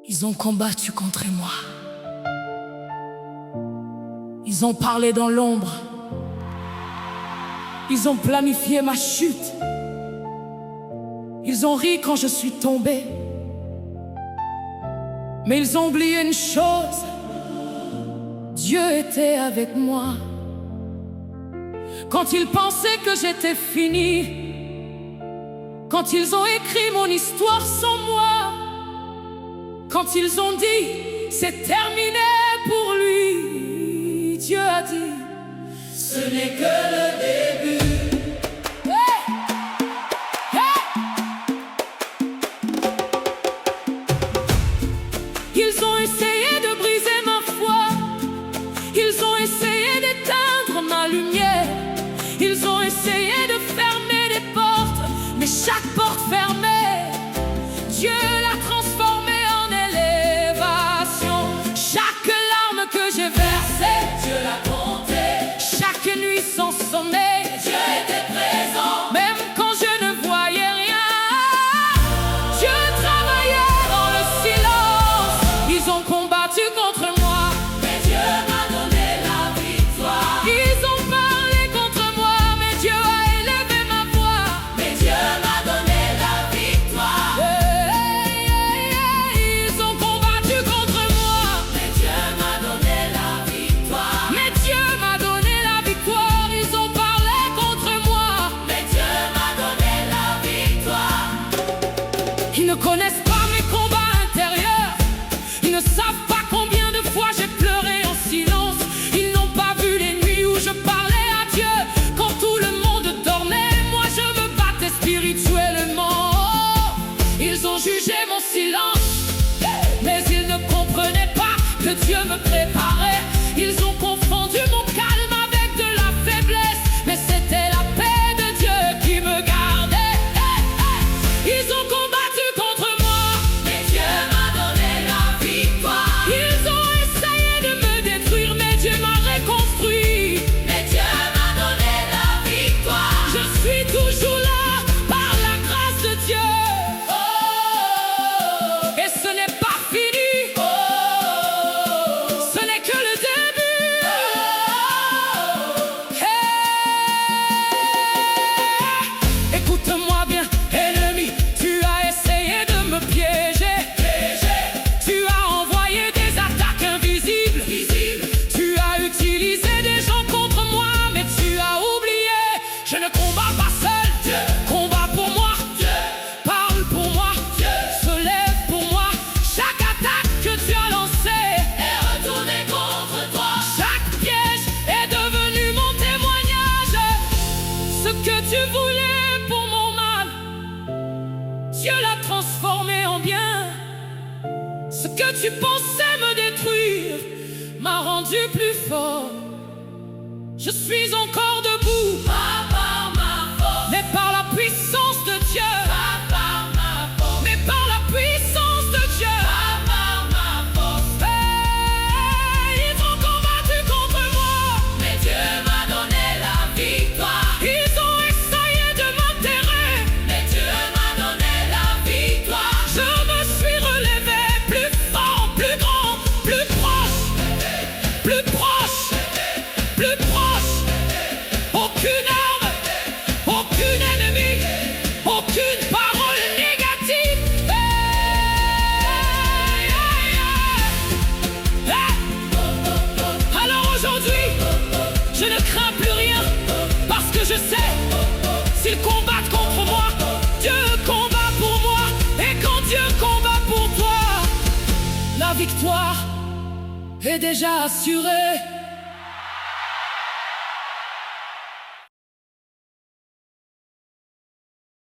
Ils ont combattu contre moi. Ils ont parlé dans l'ombre. Ils ont planifié ma chute. Ils ont ri quand je suis tombé. Mais ils ont oublié une chose: Dieu était avec moi. Quand ils pensaient que j'étais fini, quand ils ont écrit mon histoire sans moi, quand ils ont dit c'est terminé pour lui, Dieu a dit ce n'est que le début. Ils ont essayé de briser ma foi. Ils ont essayé d'éteindre ma lumière. Ils ont essayé de fermer des portes, mais chaque porte fermée, Dieu l'a transformée en élévation. Chaque larme que j'ai versée, Dieu l'a comptée. Chaque nuit sans sommeil, Dieu était présent. Même quand je ne voyais rien, Dieu travaillait dans le silence. Ils ont combattu contre moi, mais Dieu m'a donné la victoire. Ils ont parlé contre moi, mais Dieu a élevé ma voix. Mais Dieu m'a donné la victoire. Ils ont combattu contre moi, mais Dieu m'a donné la victoire. Mais Dieu m'a donné la victoire. Ils ont parlé contre moi, mais Dieu m'a donné la victoire. Ils ne connaissent pas mes combats intérieurs. Ils ne savent pas combien de fois j'ai pleuré en silence. Ils n'ont pas vu les nuits où je parlais à Dieu quand tout le monde dormait. Moi je me battais spirituellement. Ils ont jugé mon silence, mais ils ne comprenaient pas que Dieu me préparait. Ils ont confondu mon calme avec de la faiblesse, mais c'était la paix de Dieu qui me gardait. Ils ont combattu contre moi, mais Dieu m'a donné la victoire. Ils ont essayé de me détruire, mais Dieu m'a reconstruit. Mais Dieu m'a donné la victoire. Je suis toujours là par la grâce de Dieu. Et ce n'est pas fini. Ce n'est que le début. Écoute-moi bien, ennemi, tu as essayé de me piéger. Tu as envoyé des attaques invisibles. Tu as utilisé des gens contre moi, mais tu as oublié. Je ne combats pas seul. Dieu combat pour moi. Dieu parle pour moi. Dieu se lève pour moi. Chaque attaque que tu as lancée est retournée contre toi. Chaque piège est devenu mon témoignage. Ce que tu voulais pour mon mal, Dieu l'a transformé en bien. Ce que tu pensais me détruire m'a rendu plus fort. Je suis encore debout, pas par ma force, mais par la puissance de Dieu. Pas par ma force, mais par la puissance de Dieu. Pas par ma force. Ils ont combattu contre moi, mais Dieu m'a donné la victoire. Ils ont essayé de m'enterrer, mais Dieu m'a donné la victoire. Je me suis relevé plus fort, plus grand, plus proche, plus proche, plus proche. Aucune arme, aucun ennemi, aucune parole négative. Alors aujourd'hui, je ne crains plus rien, parce que je sais, s'ils combattent contre moi, Dieu combat pour moi. Et quand Dieu combat pour toi, la victoire est déjà assurée.